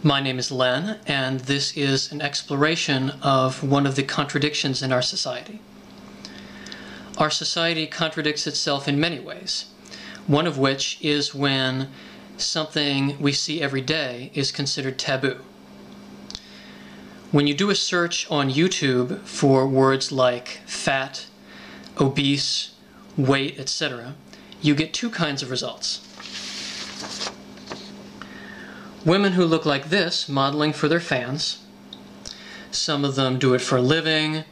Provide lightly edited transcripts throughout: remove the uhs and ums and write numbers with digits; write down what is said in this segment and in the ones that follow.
My name is Len, and this is an exploration of one of the contradictions in our society. Our society contradicts itself in many ways, one of which is when something we see every day is considered taboo. When you do a search on YouTube for words like fat, obese, weight, etc., you get two kinds of results. Women who look like this, modeling for their fans. Some of them do it for a living.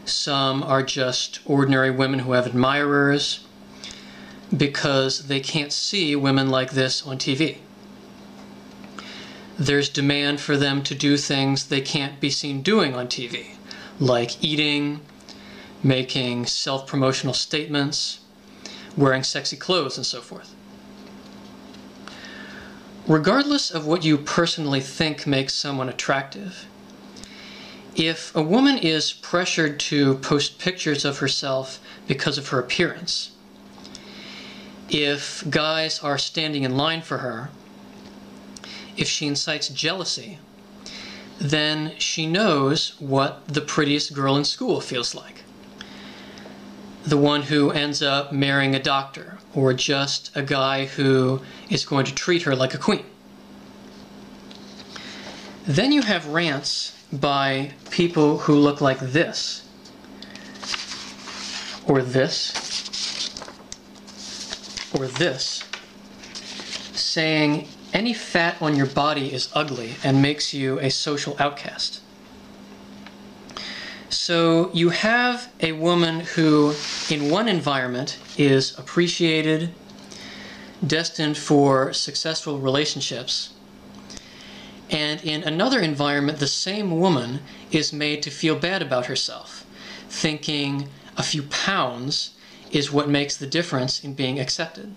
Some are just ordinary women who have admirers because they can't see women like this on TV. There's demand for them to do things they can't be seen doing on TV, like eating, making self-promotional statements, wearing sexy clothes, and so forth. Regardless of what you personally think makes someone attractive, if a woman is pressured to post pictures of herself because of her appearance, if guys are standing in line for her, if she incites jealousy, then she knows what the prettiest girl in school feels like. The one who ends up marrying a doctor, or just a guy who is going to treat her like a queen. Then you have rants by people who look like this, or this, or this, saying any fat on your body is ugly and makes you a social outcast. So you have a woman who, in one environment, is appreciated, destined for successful relationships, and in another environment, the same woman is made to feel bad about herself, thinking a few pounds is what makes the difference in being accepted.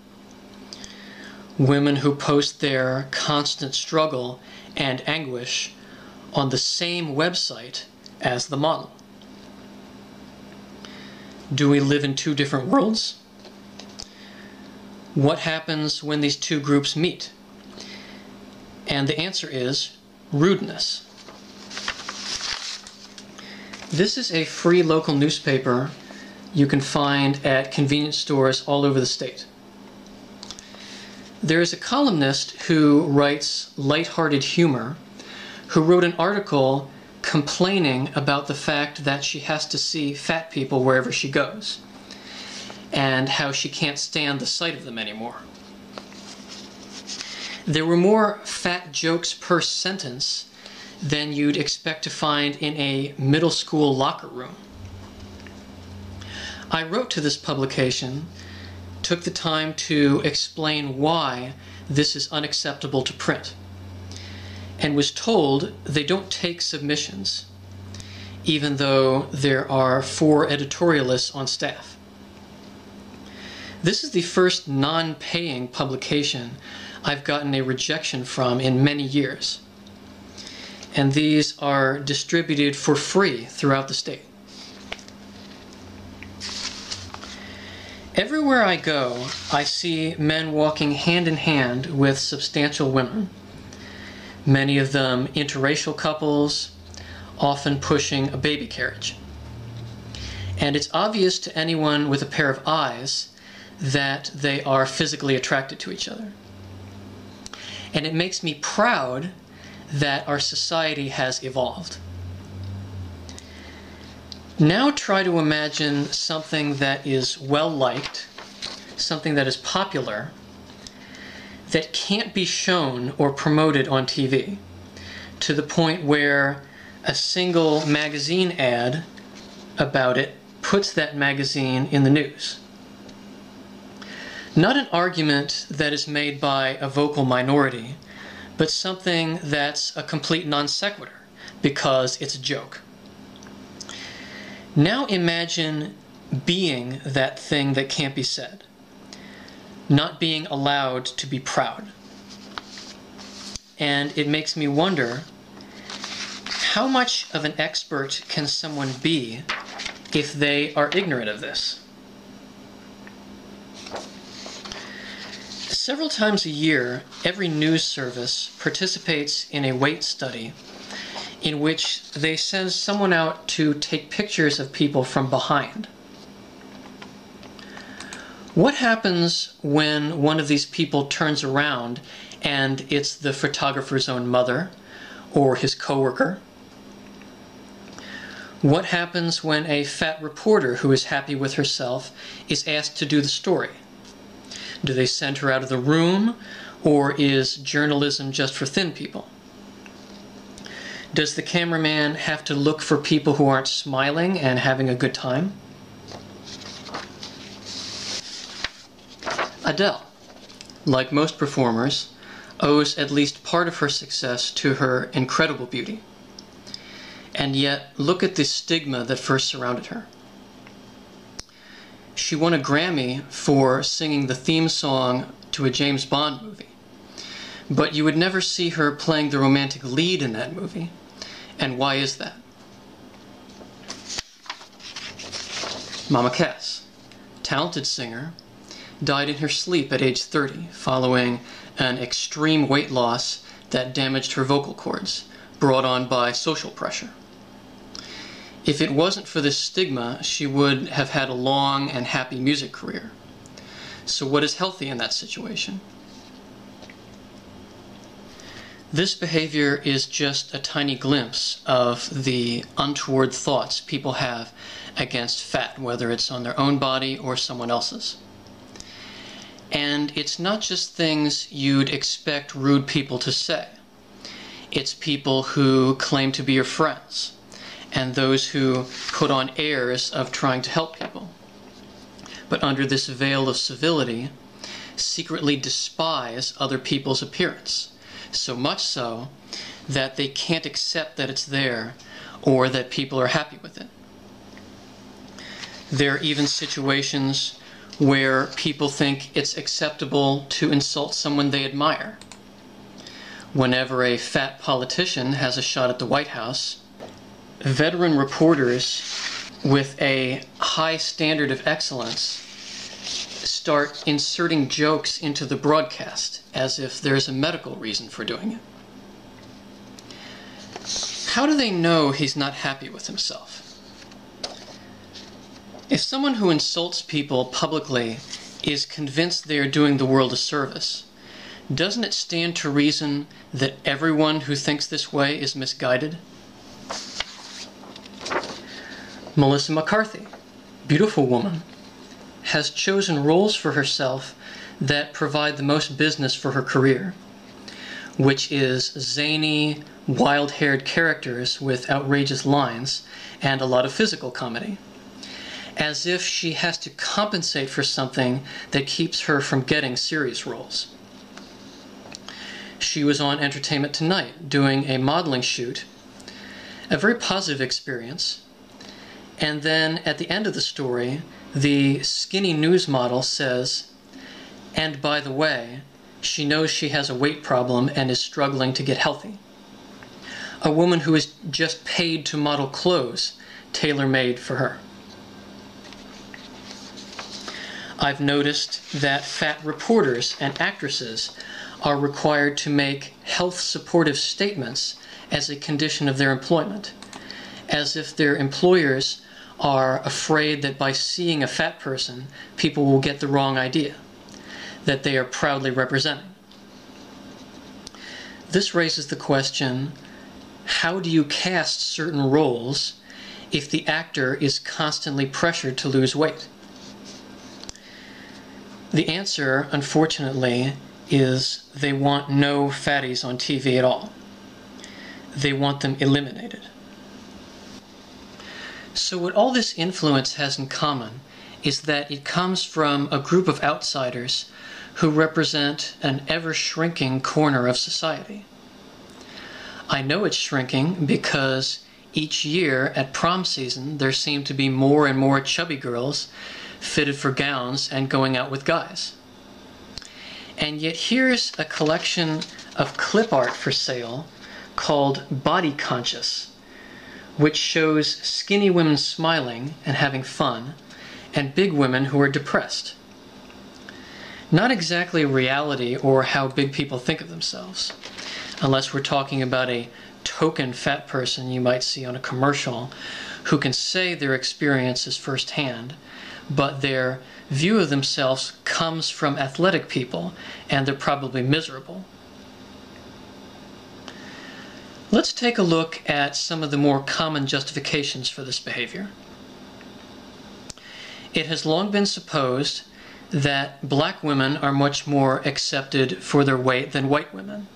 Women who post their constant struggle and anguish on the same website as the model. Do we live in two different worlds? What happens when these two groups meet? And the answer is rudeness. This is a free local newspaper you can find at convenience stores all over the state. There is a columnist who writes lighthearted humor who wrote an article complaining about the fact that she has to see fat people wherever she goes, and how she can't stand the sight of them anymore. There were more fat jokes per sentence than you'd expect to find in a middle school locker room. I wrote to this publication, took the time to explain why this is unacceptable to print, and was told they don't take submissions, even though there are 4 editorialists on staff. This is the first non-paying publication I've gotten a rejection from in many years, and these are distributed for free throughout the state. Everywhere I go, I see men walking hand in hand with substantial women. Many of them interracial couples, often pushing a baby carriage. And it's obvious to anyone with a pair of eyes that they are physically attracted to each other. And it makes me proud that our society has evolved. Now try to imagine something that is well-liked, something that is popular, that can't be shown or promoted on TV, to the point where a single magazine ad about it puts that magazine in the news. Not an argument that is made by a vocal minority, but something that's a complete non sequitur because it's a joke. Now imagine being that thing that can't be said, not being allowed to be proud. And it makes me wonder, how much of an expert can someone be if they are ignorant of this? Several times a year, every news service participates in a weight study in which they send someone out to take pictures of people from behind. What happens when one of these people turns around and it's the photographer's own mother or his coworker? What happens when a fat reporter who is happy with herself is asked to do the story? Do they send her out of the room, or is journalism just for thin people? Does the cameraman have to look for people who aren't smiling and having a good time? Adele, like most performers, owes at least part of her success to her incredible beauty. And yet, look at the stigma that first surrounded her. She won a Grammy for singing the theme song to a James Bond movie. But you would never see her playing the romantic lead in that movie. And why is that? Mama Cass, talented singer, died in her sleep at age 30 following an extreme weight loss that damaged her vocal cords, brought on by social pressure. If it wasn't for this stigma, she would have had a long and happy music career. So what is healthy in that situation? This behavior is just a tiny glimpse of the untoward thoughts people have against fat, whether it's on their own body or someone else's. And it's not just things you'd expect rude people to say. It's people who claim to be your friends, and those who put on airs of trying to help people, but under this veil of civility, secretly despise other people's appearance, so much so that they can't accept that it's there or that people are happy with it. There are even situations where people think it's acceptable to insult someone they admire. Whenever a fat politician has a shot at the White House, veteran reporters with a high standard of excellence start inserting jokes into the broadcast as if there's a medical reason for doing it. How do they know he's not happy with himself? If someone who insults people publicly is convinced they are doing the world a service, doesn't it stand to reason that everyone who thinks this way is misguided? Melissa McCarthy, beautiful woman, has chosen roles for herself that provide the most business for her career, which is zany, wild-haired characters with outrageous lines and a lot of physical comedy, as if she has to compensate for something that keeps her from getting serious roles. She was on Entertainment Tonight doing a modeling shoot, a very positive experience. And then at the end of the story, the skinny news model says, and by the way, she knows she has a weight problem and is struggling to get healthy. A woman who is just paid to model clothes tailor-made for her. I've noticed that fat reporters and actresses are required to make health-supportive statements as a condition of their employment, as if their employers are afraid that by seeing a fat person, people will get the wrong idea that they are proudly representing. This raises the question, how do you cast certain roles if the actor is constantly pressured to lose weight? The answer, unfortunately, is they want no fatties on TV at all. They want them eliminated. So what all this influence has in common is that it comes from a group of outsiders who represent an ever-shrinking corner of society. I know it's shrinking because each year at prom season there seem to be more and more chubby girls fitted for gowns and going out with guys. And yet here's a collection of clip art for sale called Body Conscious, which shows skinny women smiling and having fun, and big women who are depressed. not exactly reality or how big people think of themselves, unless we're talking about a token fat person you might see on a commercial who can say their experience is firsthand, but their view of themselves comes from athletic people and they're probably miserable. Let's take a look at some of the more common justifications for this behavior. It has long been supposed that black women are much more accepted for their weight than white women.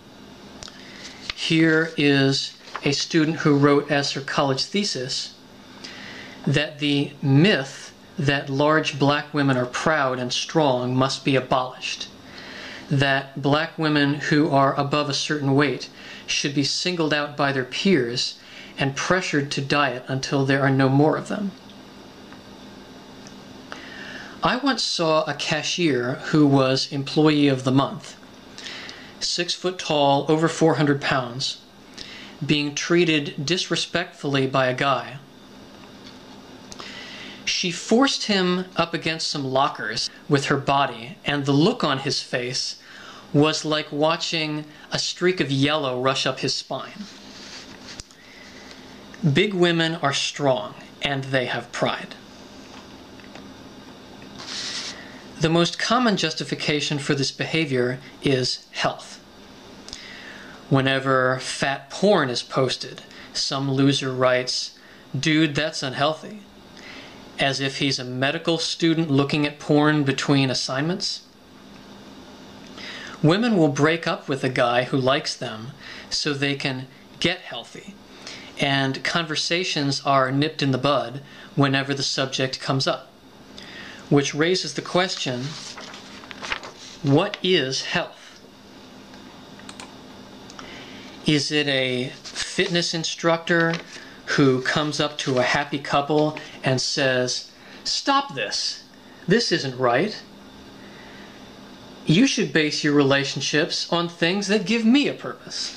Here is a student who wrote as her college thesis that the myth that large black women are proud and strong must be abolished, that black women who are above a certain weight should be singled out by their peers and pressured to diet until there are no more of them. I once saw a cashier who was Employee of the Month, 6 foot tall, over 400 pounds, being treated disrespectfully by a guy. She forced him up against some lockers with her body, and the look on his face was like watching a streak of yellow rush up his spine. Big women are strong, and they have pride. The most common justification for this behavior is health. Whenever fat porn is posted, some loser writes, "Dude, that's unhealthy," as if he's a medical student looking at porn between assignments. Women will break up with a guy who likes them so they can get healthy, and conversations are nipped in the bud whenever the subject comes up, which raises the question, what is health? Is it a fitness instructor who comes up to a happy couple and says, "Stop this. This isn't right. You should base your relationships on things that give me a purpose"?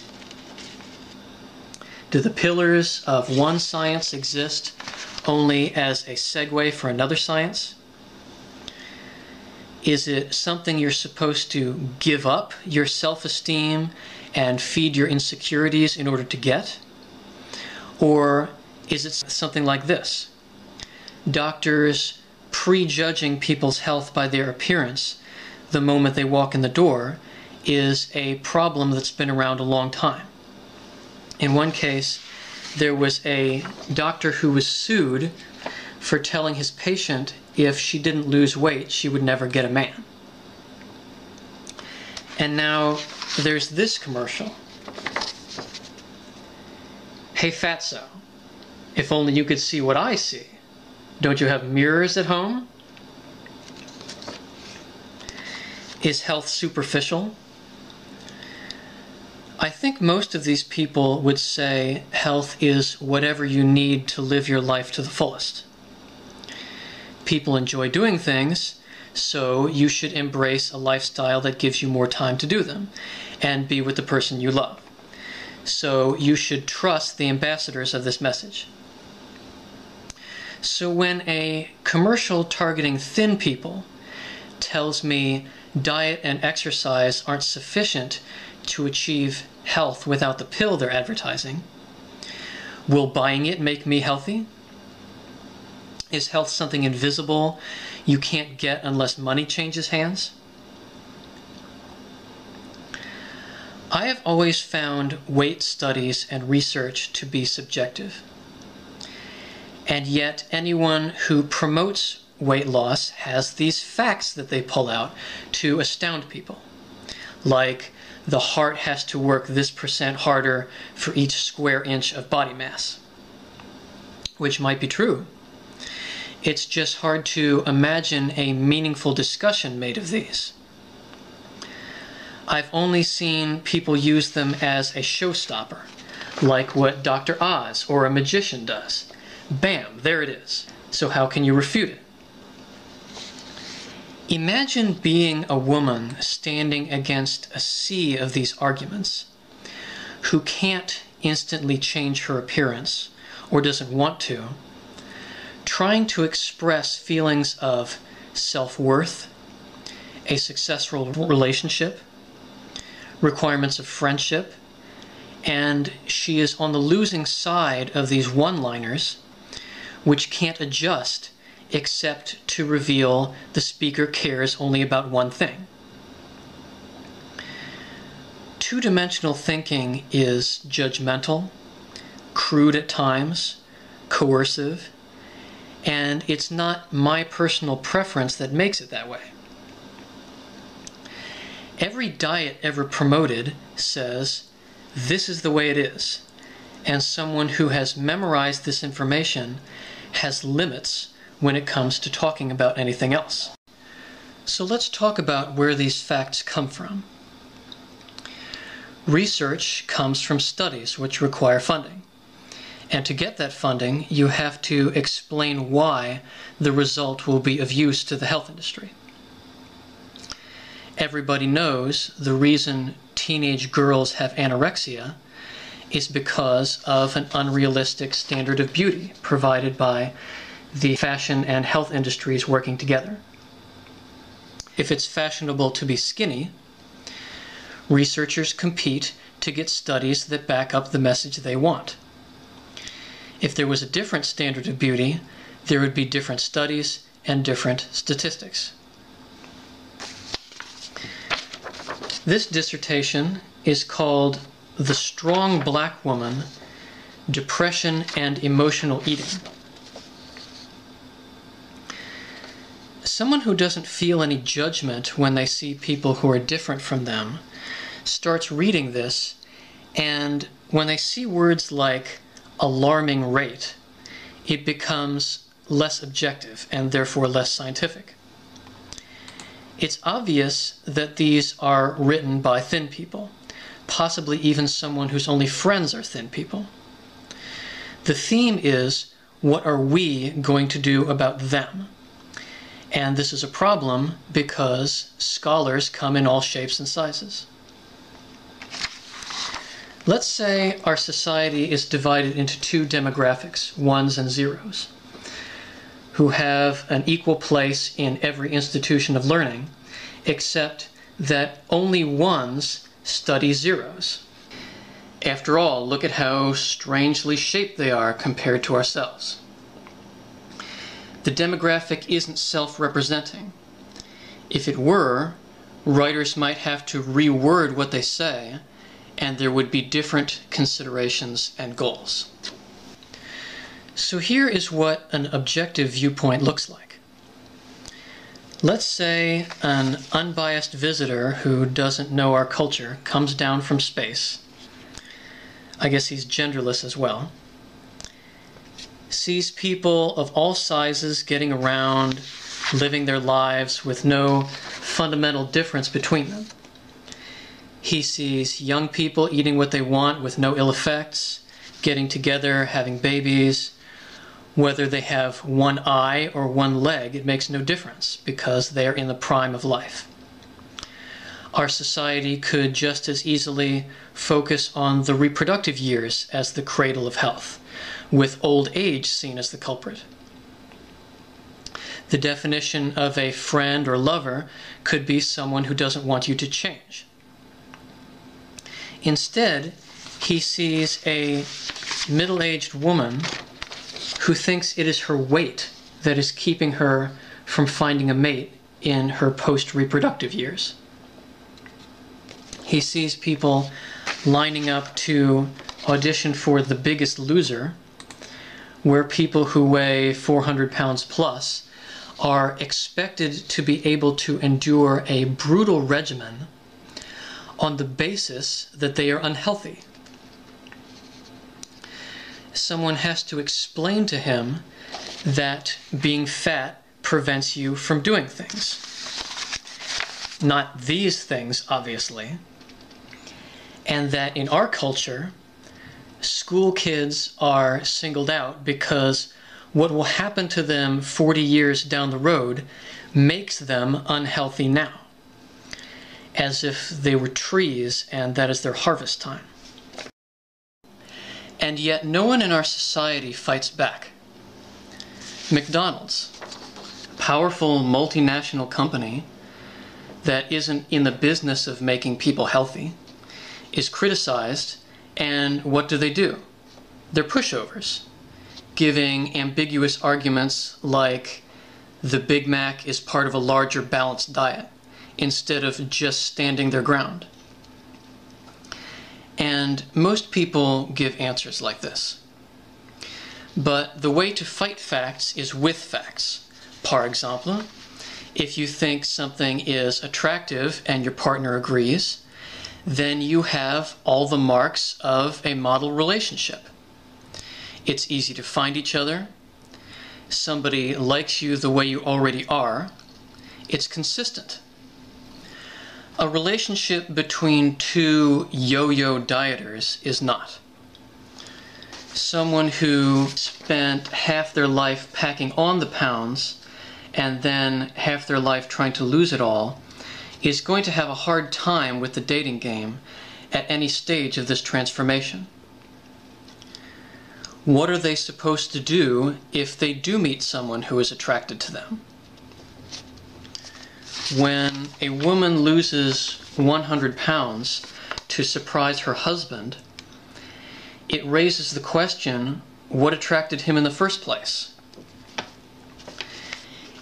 Do the pillars of one science exist only as a segue for another science? Is it something you're supposed to give up your self-esteem and feed your insecurities in order to get? Or is it something like this? Doctors prejudging people's health by their appearance the moment they walk in the door is a problem that's been around a long time. In one case, there was a doctor who was sued for telling his patient if she didn't lose weight, she would never get a man. And now there's this commercial. "Hey fatso, if only you could see what I see. Don't you have mirrors at home?" Is health superficial? I think most of these people would say health is whatever you need to live your life to the fullest. People enjoy doing things, so you should embrace a lifestyle that gives you more time to do them and be with the person you love. So you should trust the ambassadors of this message. So when a commercial targeting thin people tells me diet and exercise aren't sufficient to achieve health without the pill they're advertising, will buying it make me healthy? Is health something invisible you can't get unless money changes hands? I have always found weight studies and research to be subjective. And yet anyone who promotes weight loss has these facts that they pull out to astound people. Like, the heart has to work this % harder for each square inch of body mass. Which might be true. It's just hard to imagine a meaningful discussion made of these. I've only seen people use them as a showstopper, like what Dr. Oz or a magician does. Bam, there it is. So how can you refute it? Imagine being a woman standing against a sea of these arguments who can't instantly change her appearance or doesn't want to, trying to express feelings of self-worth a successful relationship, requirements of friendship, and she is on the losing side of these one-liners which can't adjust except to reveal the speaker cares only about one thing. Two-dimensional thinking is judgmental, crude at times, coercive, and it's not my personal preference that makes it that way. Every diet ever promoted says, this is the way it is, and someone who has memorized this information has limits when it comes to talking about anything else. So let's talk about where these facts come from. Research comes from studies which require funding. And to get that funding, you have to explain why the result will be of use to the health industry. Everybody knows the reason teenage girls have anorexia is because of an unrealistic standard of beauty provided by the fashion and health industries working together. If it's fashionable to be skinny, researchers compete to get studies that back up the message they want. If there was a different standard of beauty, there would be different studies and different statistics. This dissertation is called The Strong Black Woman, Depression and Emotional Eating. Someone who doesn't feel any judgment when they see people who are different from them starts reading this, and when they see words like alarming rate, it becomes less objective and therefore less scientific. It's obvious that these are written by thin people, possibly even someone whose only friends are thin people. The theme is, what are we going to do about them? And this is a problem because scholars come in all shapes and sizes. Let's say our society is divided into two demographics, ones and zeros, who have an equal place in every institution of learning, except that only ones study zeros. After all, look at how strangely shaped they are compared to ourselves. The demographic isn't self-representing. If it were, writers might have to reword what they say, and there would be different considerations and goals. So here is what an objective viewpoint looks like. Let's say an unbiased visitor who doesn't know our culture comes down from space. I guess he's genderless as well. Sees people of all sizes getting around, living their lives with no fundamental difference between them. He sees young people eating what they want with no ill effects, getting together, having babies. Whether they have one eye or one leg, it makes no difference because they're in the prime of life. Our society could just as easily focus on the reproductive years as the cradle of health, with old age seen as the culprit. The definition of a friend or lover could be someone who doesn't want you to change. Instead, he sees a middle-aged woman who thinks it is her weight that is keeping her from finding a mate in her post-reproductive years. He sees people lining up to audition for The Biggest Loser, where people who weigh 400 pounds plus are expected to be able to endure a brutal regimen on the basis that they are unhealthy. Someone has to explain to him that being fat prevents you from doing things. Not these things, obviously. And that in our culture, school kids are singled out because what will happen to them 40 years down the road makes them unhealthy now, as if they were trees and that is their harvest time. And yet no one in our society fights back. McDonald's, powerful multinational company, that isn't in the business of making people healthy is criticized, and what do? They're pushovers, giving ambiguous arguments like the Big Mac is part of a larger balanced diet, instead of just standing their ground. And most people give answers like this. But the way to fight facts is with facts. Par exemple, if you think something is attractive and your partner agrees, then you have all the marks of a model relationship. It's easy to find each other. Somebody likes you the way you already are. It's consistent. A relationship between two yo-yo dieters is not. Someone who spent half their life packing on the pounds and then half their life trying to lose it all is going to have a hard time with the dating game at any stage of this transformation. What are they supposed to do if they do meet someone who is attracted to them? When a woman loses 100 pounds to surprise her husband, it raises the question, what attracted him in the first place?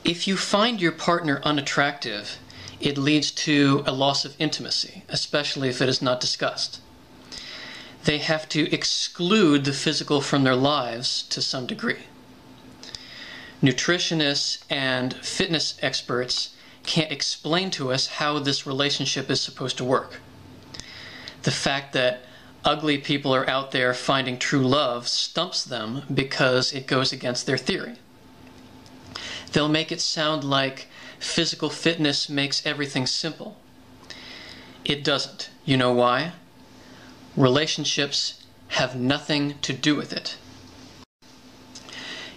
If you find your partner unattractive, it leads to a loss of intimacy, especially if it is not discussed. They have to exclude the physical from their lives to some degree. Nutritionists and fitness experts can't explain to us how this relationship is supposed to work. The fact that ugly people are out there finding true love stumps them because it goes against their theory. They'll make it sound like physical fitness makes everything simple. It doesn't. You know why? Relationships have nothing to do with it.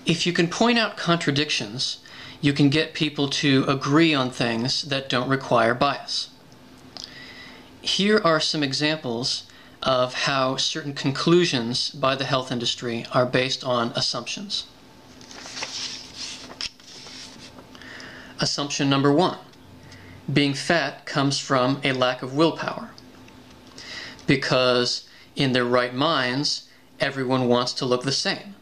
If you can point out contradictions, you can get people to agree on things that don't require bias. Here are some examples of how certain conclusions by the health industry are based on assumptions. Assumption number 1. Being fat comes from a lack of willpower. Because in their right minds, everyone wants to look the same.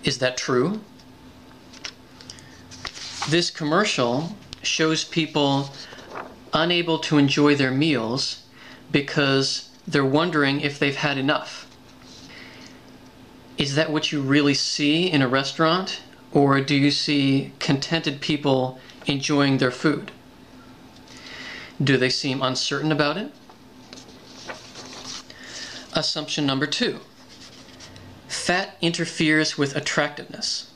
Is that true? This commercial shows people unable to enjoy their meals because they're wondering if they've had enough. Is that what you really see in a restaurant? Or do you see contented people enjoying their food? Do they seem uncertain about it? Assumption number 2. Fat interferes with attractiveness.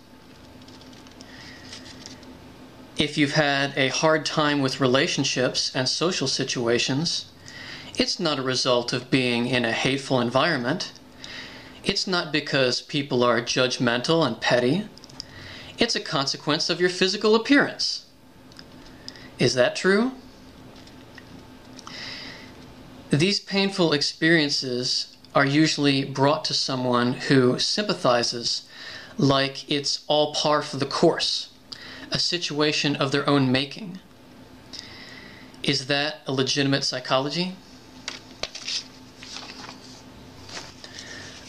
If you've had a hard time with relationships and social situations, it's not a result of being in a hateful environment. It's not because people are judgmental and petty. It's a consequence of your physical appearance. Is that true? These painful experiences are usually brought to someone who sympathizes like it's all par for the course, a situation of their own making. Is that a legitimate psychology?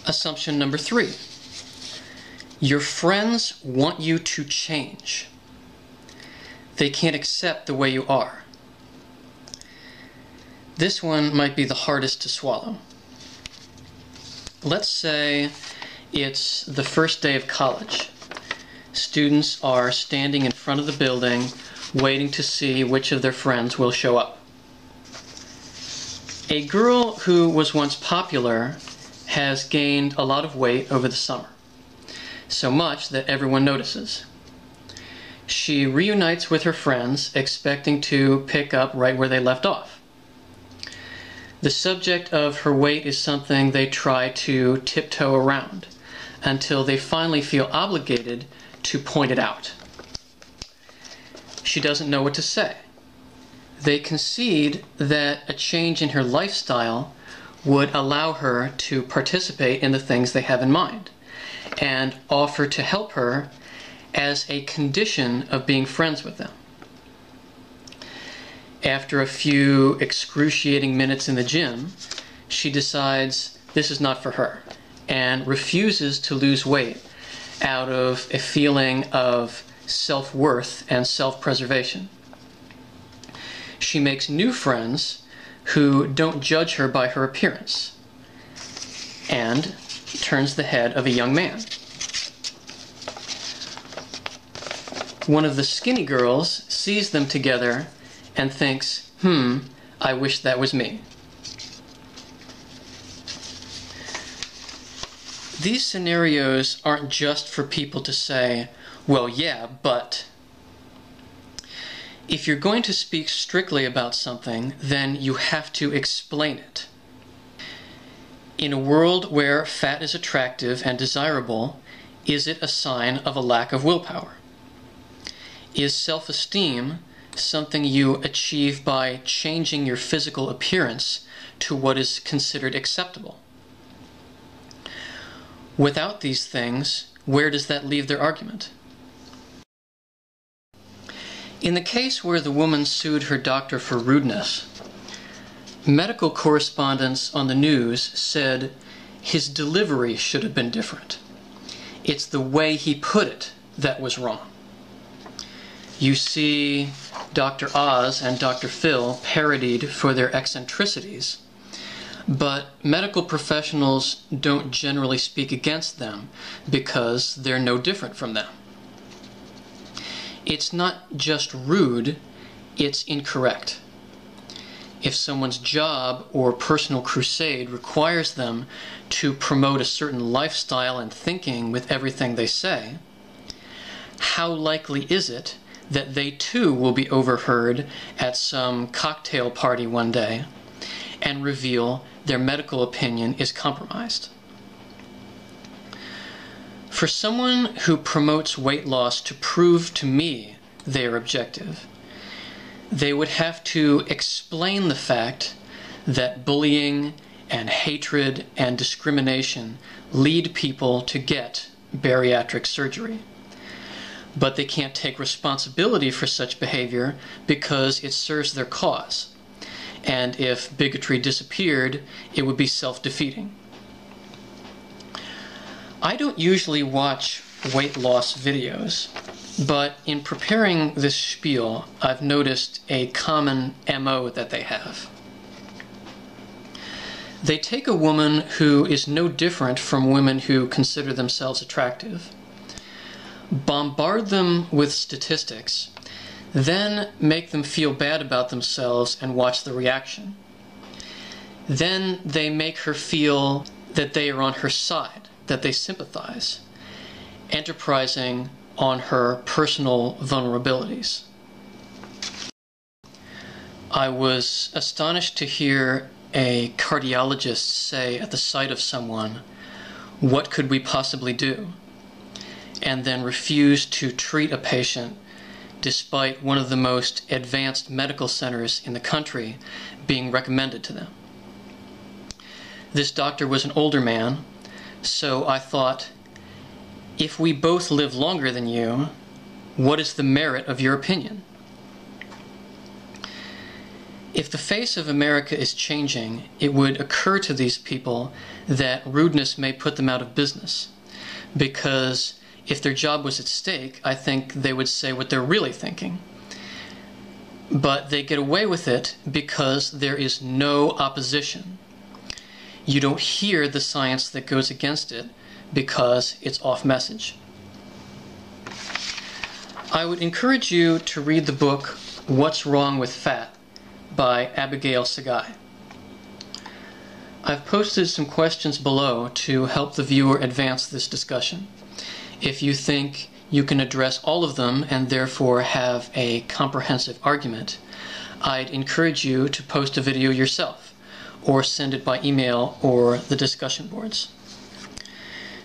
Assumption number 3. Your friends want you to change. They can't accept the way you are. This one might be the hardest to swallow. Let's say it's the first day of college. Students are standing in front of the building waiting to see which of their friends will show up. A girl who was once popular has gained a lot of weight over the summer, so much that everyone notices. She reunites with her friends, expecting to pick up right where they left off. The subject of her weight is something they try to tiptoe around until they finally feel obligated to point it out. She doesn't know what to say. They concede that a change in her lifestyle would allow her to participate in the things they have in mind, and offer to help her as a condition of being friends with them. after a few excruciating minutes in the gym, she decides this is not for her and refuses to lose weight out of a feeling of self-worth and self-preservation. She makes new friends who don't judge her by her appearance and turns the head of a young man. One of the skinny girls sees them together and thinks, I wish that was me. These scenarios aren't just for people to say, well, yeah, but. If you're going to speak strictly about something, then you have to explain it. In a world where fat is attractive and desirable, is it a sign of a lack of willpower? Is self-esteem something you achieve by changing your physical appearance to what is considered acceptable? Without these things, where does that leave their argument? In the case where the woman sued her doctor for rudeness, medical correspondents on the news said his delivery should have been different. It's the way he put it that was wrong. You see Dr. Oz and Dr. Phil parodied for their eccentricities, but medical professionals don't generally speak against them because they're no different from them. It's not just rude, it's incorrect. If someone's job or personal crusade requires them to promote a certain lifestyle and thinking with everything they say, how likely is it that they too will be overheard at some cocktail party one day and reveal their medical opinion is compromised? For someone who promotes weight loss to prove to me they are objective, they would have to explain the fact that bullying and hatred and discrimination lead people to get bariatric surgery. But they can't take responsibility for such behavior because it serves their cause. And if bigotry disappeared, it would be self-defeating. I don't usually watch weight loss videos, but in preparing this spiel, I've noticed a common MO that they have. They take a woman who is no different from women who consider themselves attractive, bombard them with statistics, then make them feel bad about themselves and watch the reaction. Then they make her feel that they are on her side, that they sympathize, enterprising on her personal vulnerabilities. I was astonished to hear a cardiologist say at the sight of someone, "What could we possibly do?" and then refuse to treat a patient despite one of the most advanced medical centers in the country being recommended to them. This doctor was an older man, so I thought, if we both live longer than you, what is the merit of your opinion? If the face of America is changing, it would occur to these people that rudeness may put them out of business, because if their job was at stake, I think they would say what they're really thinking. But they get away with it because there is no opposition. You don't hear the science that goes against it because it's off message. I would encourage you to read the book What's Wrong with Fat by Abigail Sagai. I've posted some questions below to help the viewer advance this discussion. If you think you can address all of them and therefore have a comprehensive argument, I'd encourage you to post a video yourself or send it by email or the discussion boards.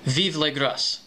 Vive les grâces!